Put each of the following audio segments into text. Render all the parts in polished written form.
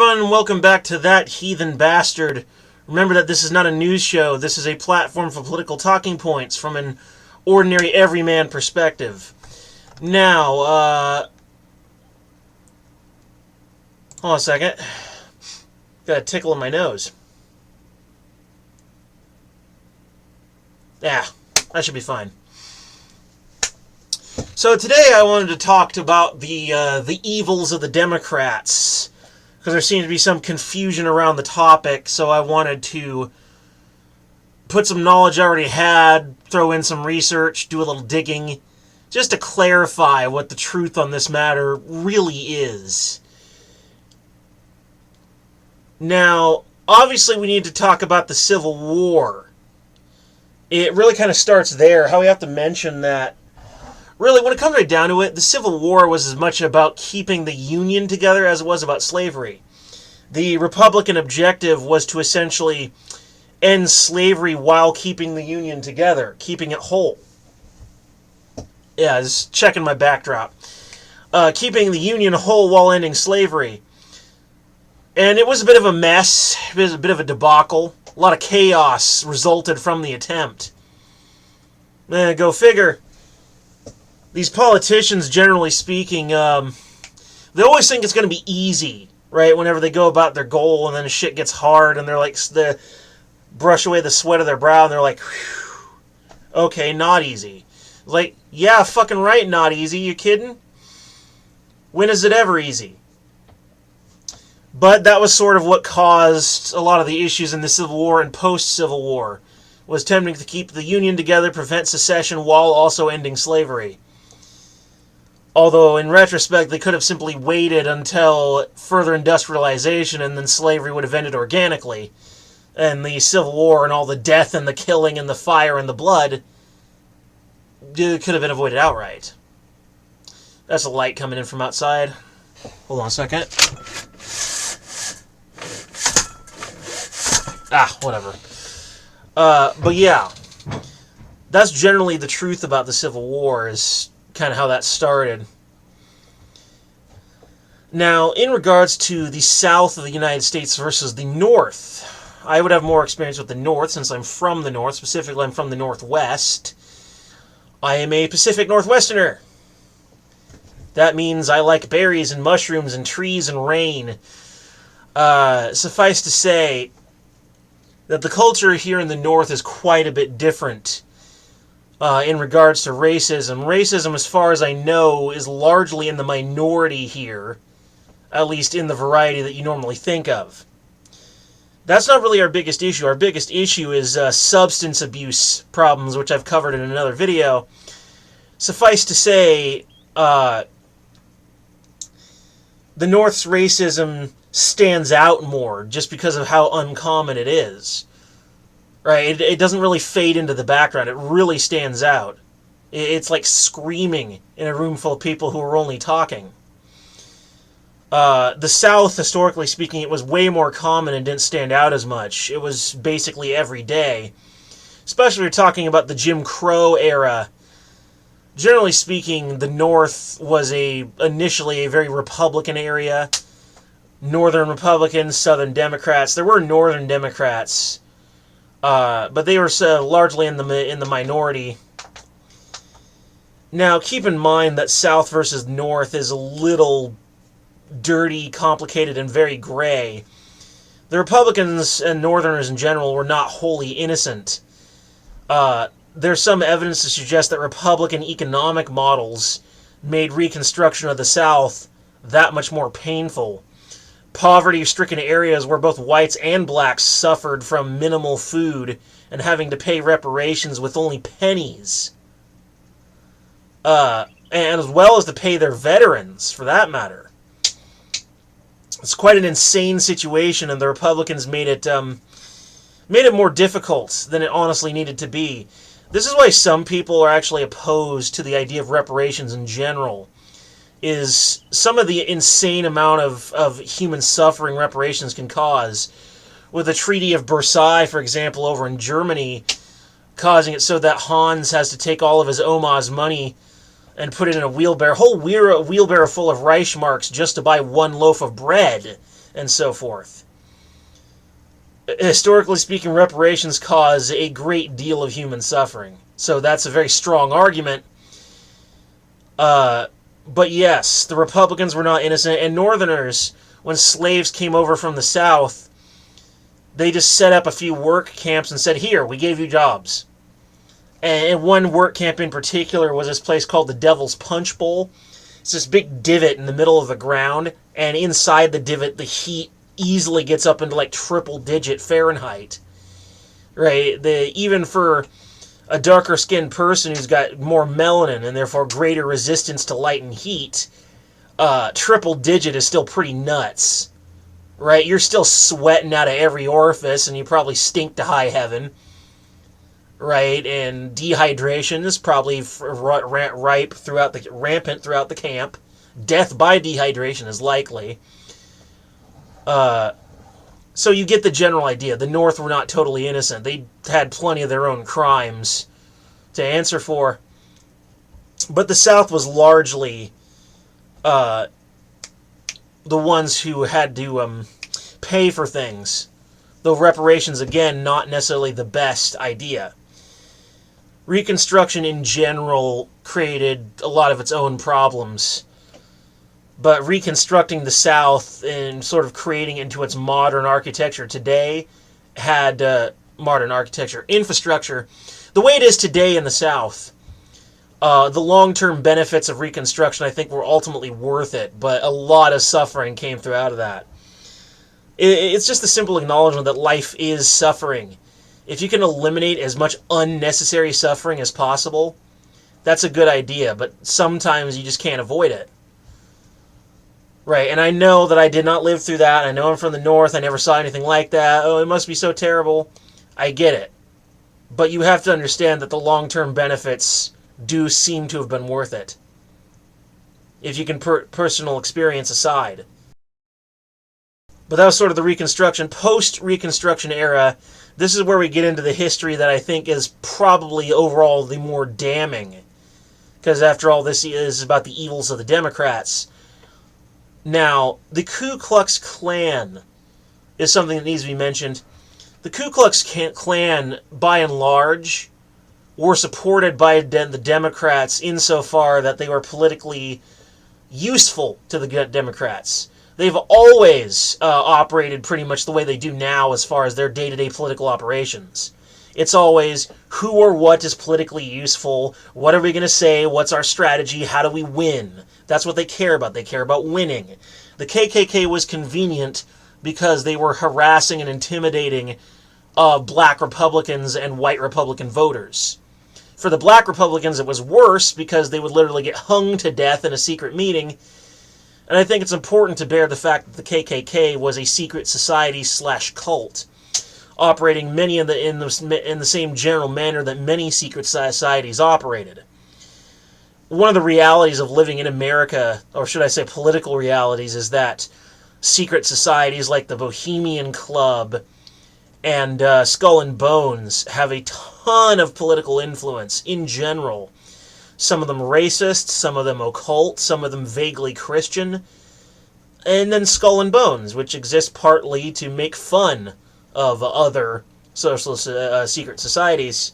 everyone, and welcome back to That Heathen Bastard. Remember that this is not a news show. This is a platform for political talking points from an ordinary everyman perspective. Now, hold on a second. Got a tickle in my nose. Yeah, that should be fine. So today I wanted to talk about the evils of the Democrats, because there seemed to be some confusion around the topic, so I wanted to put some knowledge I already had, throw in some research, do a little digging, just to clarify what the truth on this matter really is. Now, obviously we need to talk about the Civil War. It really kind of starts there, how we have to mention that really, when it comes right down to it, the Civil War was as much about keeping the Union together as it was about slavery. The Republican objective was to essentially end slavery while keeping the Union together, keeping it whole. Yeah, just checking my backdrop. Keeping the Union whole while ending slavery. And it was a bit of a mess. It was a bit of a debacle. A lot of chaos resulted from the attempt. Go figure. These politicians, generally speaking, they always think it's going to be easy, right? Whenever they go about their goal, and then shit gets hard, and they're like, they brush away the sweat of their brow, and they're like, whew, okay, not easy. Like, yeah, fucking right, not easy. You kidding? When is it ever easy? But that was sort of what caused a lot of the issues in the Civil War and post-Civil War, was attempting to keep the Union together, prevent secession, while also ending slavery. Although, in retrospect, they could have simply waited until further industrialization, and then slavery would have ended organically. And the Civil War and all the death and the killing and the fire and the blood could have been avoided outright. That's a light coming in from outside. Hold on a second. Whatever. But yeah, that's generally the truth about the Civil War, is kind of how that started. Now, in regards to the South of the United States versus the North, I would have more experience with the North, since I'm from the North. Specifically, I'm from the Northwest. I am a Pacific Northwesterner. That means I like berries and mushrooms and trees and rain. Suffice to say that the culture here in the North is quite a bit different in regards to racism. Racism, as far as I know, is largely in the minority here, at least in the variety that you normally think of. That's not really our biggest issue. Our biggest issue is substance abuse problems, which I've covered in another video. Suffice to say, the North's racism stands out more just because of how uncommon it is. Right, it doesn't really fade into the background. It really stands out. It's like screaming in a room full of people who are only talking. The South, historically speaking, it was way more common and didn't stand out as much. It was basically every day. Especially if you're talking about the Jim Crow era. Generally speaking, the North was initially a very Republican area. Northern Republicans, Southern Democrats. There were Northern Democrats, but they were largely in the minority. Now, keep in mind that South versus North is a little dirty, complicated, and very gray. The Republicans and Northerners in general were not wholly innocent. There's some evidence to suggest that Republican economic models made Reconstruction of the South that much more painful. Poverty-stricken areas where both whites and blacks suffered from minimal food and having to pay reparations with only pennies. And as well as to pay their veterans, for that matter. It's quite an insane situation, and the Republicans made it more difficult than it honestly needed to be. This is why some people are actually opposed to the idea of reparations in general. Is some of the insane amount of human suffering reparations can cause. With the Treaty of Versailles, for example, over in Germany, causing it so that Hans has to take all of his Oma's money and put it in a wheelbarrow full of Reichsmarks just to buy one loaf of bread and so forth. Historically speaking, reparations cause a great deal of human suffering. So that's a very strong argument. But yes, the Republicans were not innocent, and Northerners, when slaves came over from the South, they just set up a few work camps and said, here, we gave you jobs. And one work camp in particular was this place called the Devil's Punch Bowl. It's this big divot in the middle of the ground, and inside the divot, the heat easily gets up into like triple-digit Fahrenheit. Right? Even for a darker-skinned person who's got more melanin and therefore greater resistance to light and heat, triple-digit is still pretty nuts. Right? You're still sweating out of every orifice, and you probably stink to high heaven. Right? And dehydration is probably rampant throughout the camp. Death by dehydration is likely. So you get the general idea. The North were not totally innocent. They had plenty of their own crimes to answer for. But the South was largely the ones who had to pay for things. Though reparations, again, not necessarily the best idea. Reconstruction in general created a lot of its own problems. But reconstructing the South and sort of creating it into its modern architecture today had modern architecture, infrastructure. The way it is today in the South, the long-term benefits of Reconstruction, I think, were ultimately worth it, but a lot of suffering came through out of that. It's just the simple acknowledgement that life is suffering. If you can eliminate as much unnecessary suffering as possible, that's a good idea, but sometimes you just can't avoid it. Right, and I know that I did not live through that. I know I'm from the North. I never saw anything like that. Oh, it must be so terrible. I get it. But you have to understand that the long-term benefits do seem to have been worth it. If you can personal experience aside. But that was sort of the Reconstruction. Post-Reconstruction era, this is where we get into the history that I think is probably overall the more damning. Because after all, this is about the evils of the Democrats. Now, the Ku Klux Klan is something that needs to be mentioned. The Ku Klux Klan, by and large, were supported by the Democrats insofar that they were politically useful to the Democrats. They've always operated pretty much the way they do now as far as their day-to-day political operations. It's always, who or what is politically useful? What are we going to say? What's our strategy? How do we win? That's what they care about. They care about winning. The KKK was convenient because they were harassing and intimidating black Republicans and white Republican voters. For the black Republicans, it was worse because they would literally get hung to death in a secret meeting. And I think it's important to bear the fact that the KKK was a secret society/cult, operating many in the same general manner that many secret societies operated. One of the realities of living in America, or should I say political realities, is that secret societies like the Bohemian Club and Skull and Bones have a ton of political influence in general. Some of them racist, some of them occult, some of them vaguely Christian. And then Skull and Bones, which exists partly to make fun of other socialist secret societies.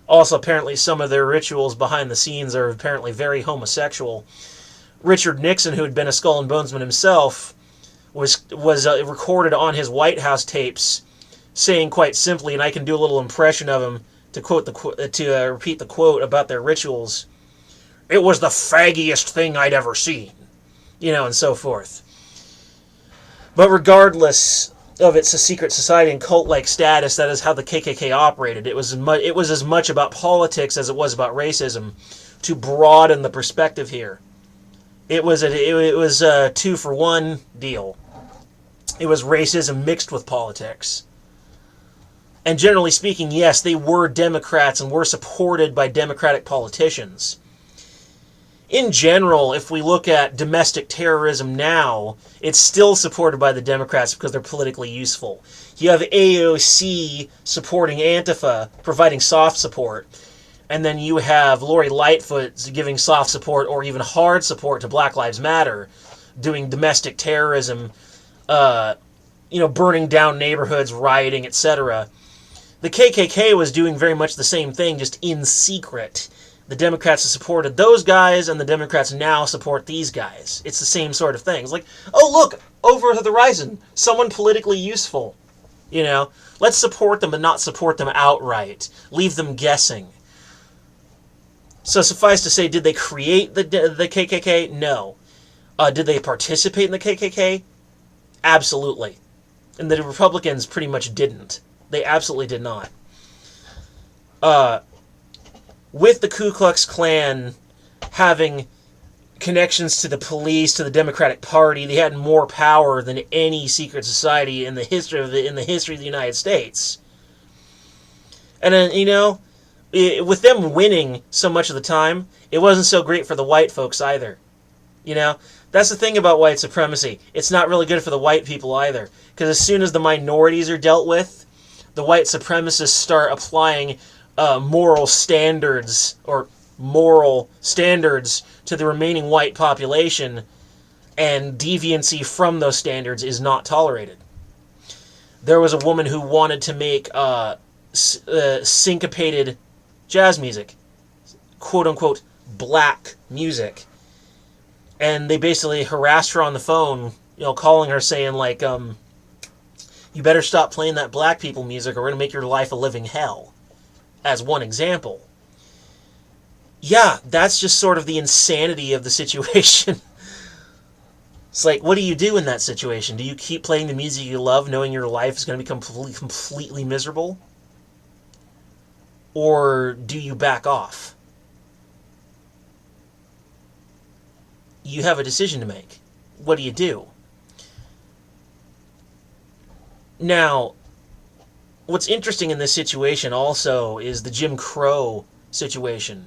Also, apparently, some of their rituals behind the scenes are apparently very homosexual. Richard Nixon, who had been a Skull and Bonesman himself, was recorded on his White House tapes saying quite simply, and I can do a little impression of him to repeat the quote about their rituals. It was the faggiest thing I'd ever seen, and so forth. But regardless of its secret society and cult-like status, that is how the KKK operated. It was as much about politics as it was about racism. To broaden the perspective here, it was a 2-for-1 deal. It was racism mixed with politics. And generally speaking, yes, they were Democrats and were supported by Democratic politicians. In general, if we look at domestic terrorism now, it's still supported by the Democrats because they're politically useful. You have AOC supporting Antifa, providing soft support. And then you have Lori Lightfoot giving soft support or even hard support to Black Lives Matter, doing domestic terrorism burning down neighborhoods, rioting, etc. The KKK was doing very much the same thing, just in secret. The Democrats supported those guys, and the Democrats now support these guys. It's the same sort of thing. It's like, oh, look, over the horizon, someone politically useful. Let's support them, but not support them outright. Leave them guessing. So suffice to say, did they create the KKK? No. Did they participate in the KKK? Absolutely. And the Republicans pretty much didn't. They absolutely did not. With the Ku Klux Klan having connections to the police, to the Democratic Party, they had more power than any secret society in the history of the United States. And then, with them winning so much of the time, it wasn't so great for the white folks either. That's the thing about white supremacy. It's not really good for the white people either. Because as soon as the minorities are dealt with, the white supremacists start applying moral standards to the remaining white population, and deviancy from those standards is not tolerated. There was a woman who wanted to make syncopated jazz music, quote-unquote black music, and they basically harassed her on the phone, calling her saying, like, you better stop playing that black people music or we're going to make your life a living hell, as one example. Yeah, that's just sort of the insanity of the situation. It's like, what do you do in that situation? Do you keep playing the music you love, knowing your life is going to become completely miserable? Or do you back off? You have a decision to make. What do you do? Now, what's interesting in this situation also is the Jim Crow situation.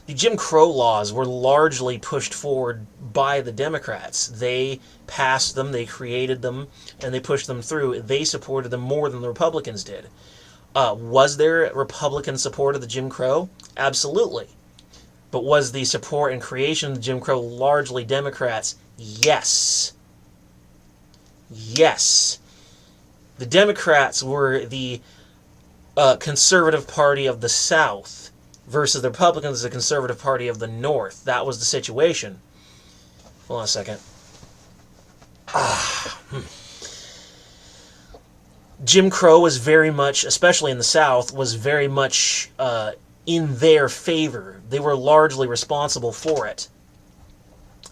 The Jim Crow laws were largely pushed forward by the Democrats. They passed them, they created them, and they pushed them through. They supported them more than the Republicans did. Was there Republican support of the Jim Crow? Absolutely. But was the support and creation of the Jim Crow largely Democrats? Yes. Yes. The Democrats were the conservative party of the South versus the Republicans, the conservative party of the North. That was the situation. Hold on a second. Jim Crow was very much, especially in the South, was very much in their favor. They were largely responsible for it.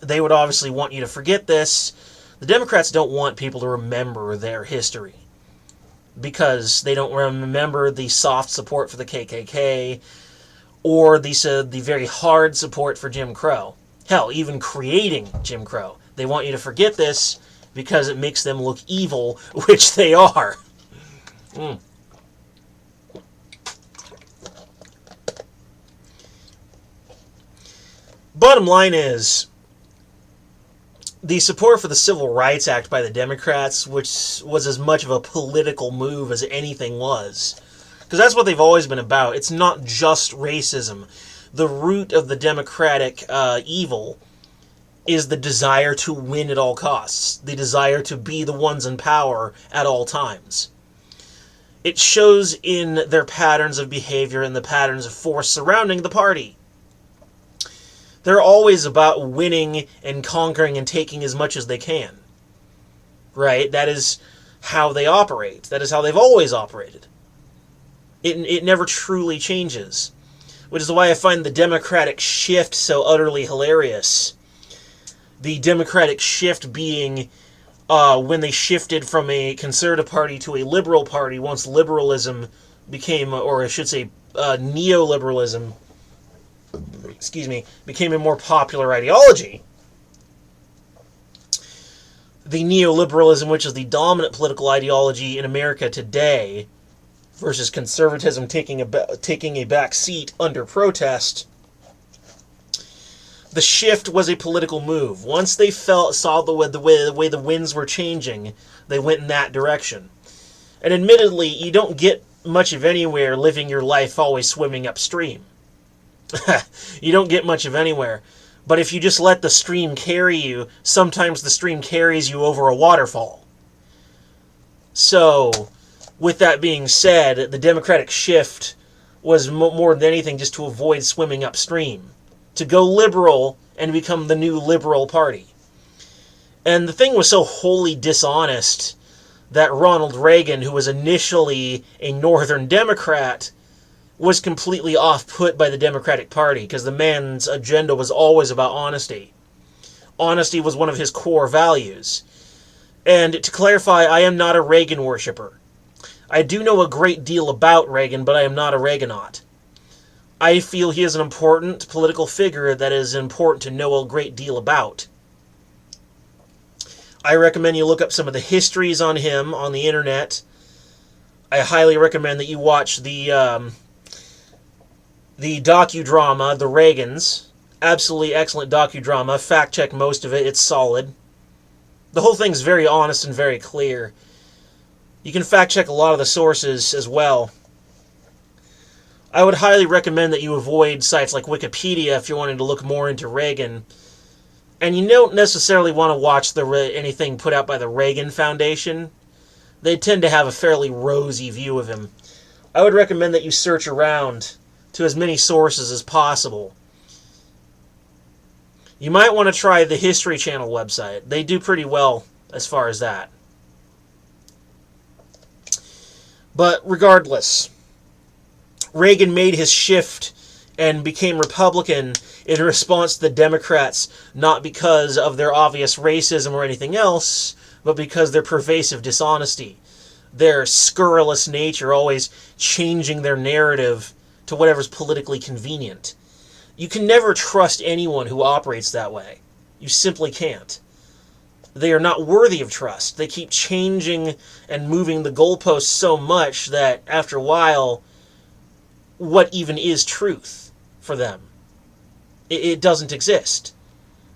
They would obviously want you to forget this. The Democrats don't want people to remember their history because they don't remember the soft support for the KKK or the very hard support for Jim Crow. Hell, even creating Jim Crow. They want you to forget this because it makes them look evil, which they are. Bottom line is, the support for the Civil Rights Act by the Democrats, which was as much of a political move as anything was, because that's what they've always been about. It's not just racism. The root of the democratic evil is the desire to win at all costs, the desire to be the ones in power at all times. It shows in their patterns of behavior and the patterns of force surrounding the party. They're always about winning and conquering and taking as much as they can. Right? That is how they operate. That is how they've always operated. It never truly changes. Which is why I find the Democratic shift so utterly hilarious. The Democratic shift being when they shifted from a conservative party to a liberal party once liberalism became, or I should say neoliberalism, became a more popular ideology. The neoliberalism, which is the dominant political ideology in America today, versus conservatism taking a back seat under protest, the shift was a political move. Once they saw the way the winds were changing, they went in that direction. And admittedly, you don't get much of anywhere living your life always swimming upstream. You don't get much of anywhere. But if you just let the stream carry you, sometimes the stream carries you over a waterfall. So, with that being said, the Democratic shift was more than anything just to avoid swimming upstream. To go liberal and become the new liberal party. And the thing was so wholly dishonest that Ronald Reagan, who was initially a Northern Democrat, was completely off-put by the Democratic Party, because the man's agenda was always about honesty. Honesty was one of his core values. And to clarify, I am not a Reagan worshipper. I do know a great deal about Reagan, but I am not a Reaganaut. I feel he is an important political figure that is important to know a great deal about. I recommend you look up some of the histories on him on the internet. I highly recommend that you watch the docudrama, The Reagans. Absolutely excellent docudrama. Fact check most of it. It's solid. The whole thing's very honest and very clear. You can fact check a lot of the sources as well. I would highly recommend that you avoid sites like Wikipedia if you're wanting to look more into Reagan. And you don't necessarily want to watch anything put out by the Reagan Foundation. They tend to have a fairly rosy view of him. I would recommend that you search around to as many sources as possible. You might want to try the History Channel website. They do pretty well as far as that. But regardless, Reagan made his shift and became Republican in response to the Democrats, not because of their obvious racism or anything else, but because of their pervasive dishonesty. Their scurrilous nature, always changing their narrative to whatever's politically convenient. You can never trust anyone who operates that way. You simply can't. They are not worthy of trust. They keep changing and moving the goalposts so much that after a while, what even is truth for them? It doesn't exist.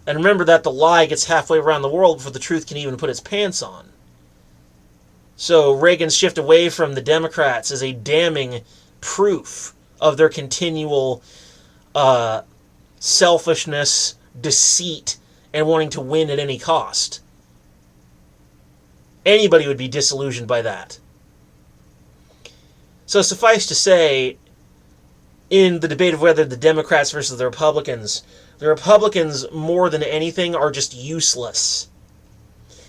And remember that the lie gets halfway around the world before the truth can even put its pants on. So Reagan's shift away from the Democrats is a damning proof of their continual selfishness, deceit, and wanting to win at any cost. Anybody would be disillusioned by that. So suffice to say, in the debate of whether the Democrats versus the Republicans more than anything are just useless.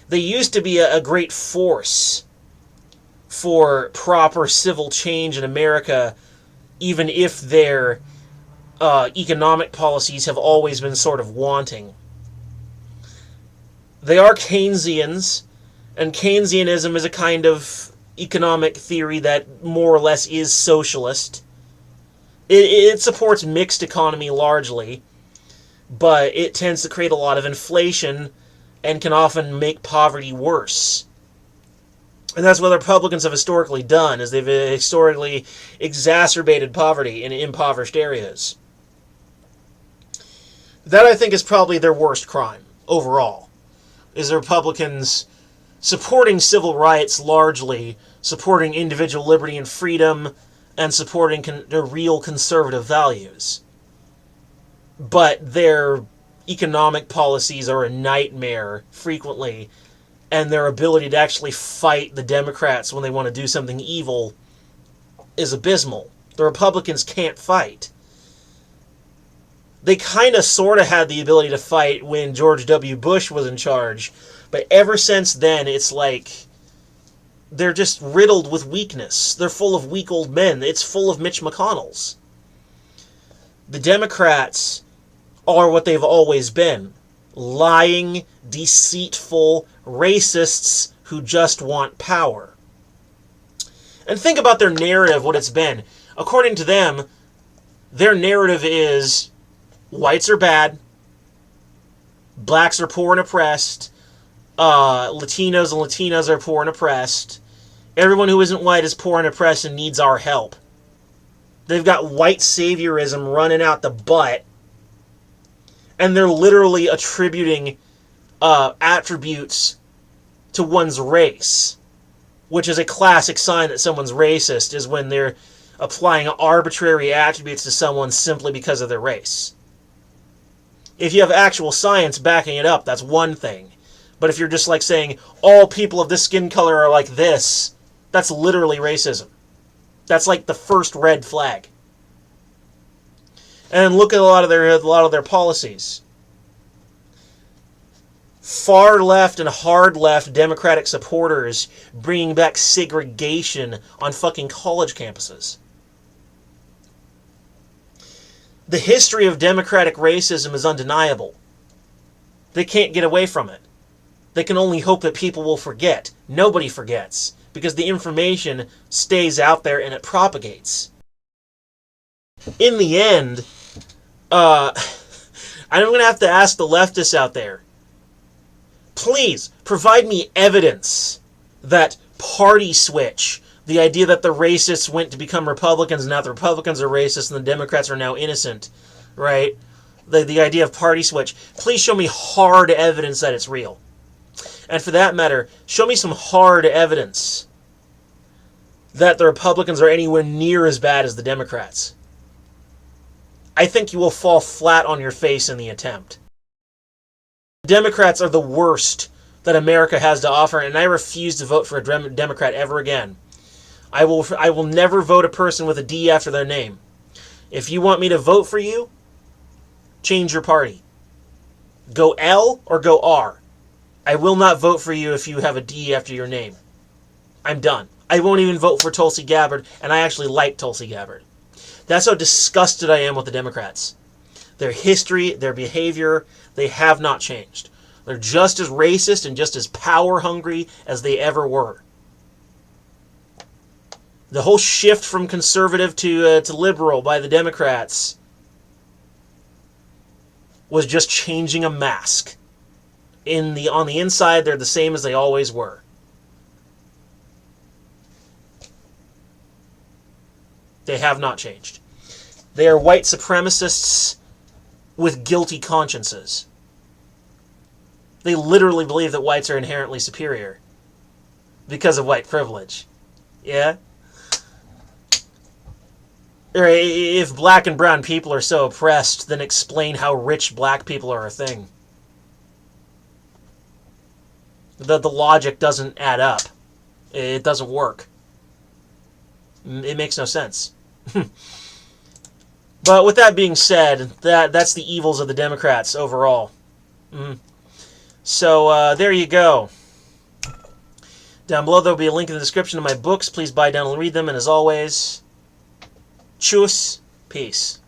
They used to be a great force for proper civil change in America, even if their economic policies have always been sort of wanting. They are Keynesians, and Keynesianism is a kind of economic theory that more or less is socialist. It supports mixed economy largely, but it tends to create a lot of inflation and can often make poverty worse. And that's what the Republicans have historically done, is they've historically exacerbated poverty in impoverished areas. That, I think, is probably their worst crime, overall, is the Republicans supporting civil rights largely, supporting individual liberty and freedom, and supporting their real conservative values. But their economic policies are a nightmare, frequently, and their ability to actually fight the Democrats when they want to do something evil is abysmal. The Republicans can't fight. They kind of sort of had the ability to fight when George W. Bush was in charge, but ever since then, it's like they're just riddled with weakness. They're full of weak old men. It's full of Mitch McConnells. The Democrats are what they've always been. Lying, deceitful racists who just want power. And think about their narrative, what it's been. According to them, their narrative is whites are bad, blacks are poor and oppressed, Latinos and Latinas are poor and oppressed, everyone who isn't white is poor and oppressed and needs our help. They've got white saviorism running out the butt, and they're literally attributing attributes to one's race, which is a classic sign that someone's racist, is when they're applying arbitrary attributes to someone simply because of their race. If you have actual science backing it up, that's one thing. But if you're just like saying, all people of this skin color are like this, that's literally racism. That's like the first red flag. And look at a lot of their policies. Far left and hard left Democratic supporters bringing back segregation on fucking college campuses. The history of Democratic racism is undeniable. They can't get away from it. They can only hope that people will forget. Nobody forgets, because the information stays out there and it propagates. In the end, I'm going to have to ask the leftists out there, please provide me evidence that party switch, the idea that the racists went to become Republicans and now the Republicans are racist and the Democrats are now innocent, right? The idea of party switch. Please show me hard evidence that it's real. And for that matter, show me some hard evidence that the Republicans are anywhere near as bad as the Democrats. I think you will fall flat on your face in the attempt. The Democrats are the worst that America has to offer, and I refuse to vote for a Democrat ever again. I will never vote a person with a D after their name. If you want me to vote for you, change your party. Go L or go R. I will not vote for you if you have a D after your name. I'm done. I won't even vote for Tulsi Gabbard, and I actually like Tulsi Gabbard. That's how disgusted I am with the Democrats. Their history, their behavior, they have not changed. They're just as racist and just as power-hungry as they ever were. The whole shift from conservative to liberal by the Democrats was just changing a mask. On the inside, they're the same as they always were. They have not changed. They are white supremacists with guilty consciences. They literally believe that whites are inherently superior because of white privilege. Yeah? Or if black and brown people are so oppressed, then explain how rich black people are a thing. The logic doesn't add up. It doesn't work. It makes no sense. But with that being said, that's the evils of the Democrats overall. So there you go. Down below there will be a link in the description to my books. Please buy down and read them. And as always, tschüss, peace.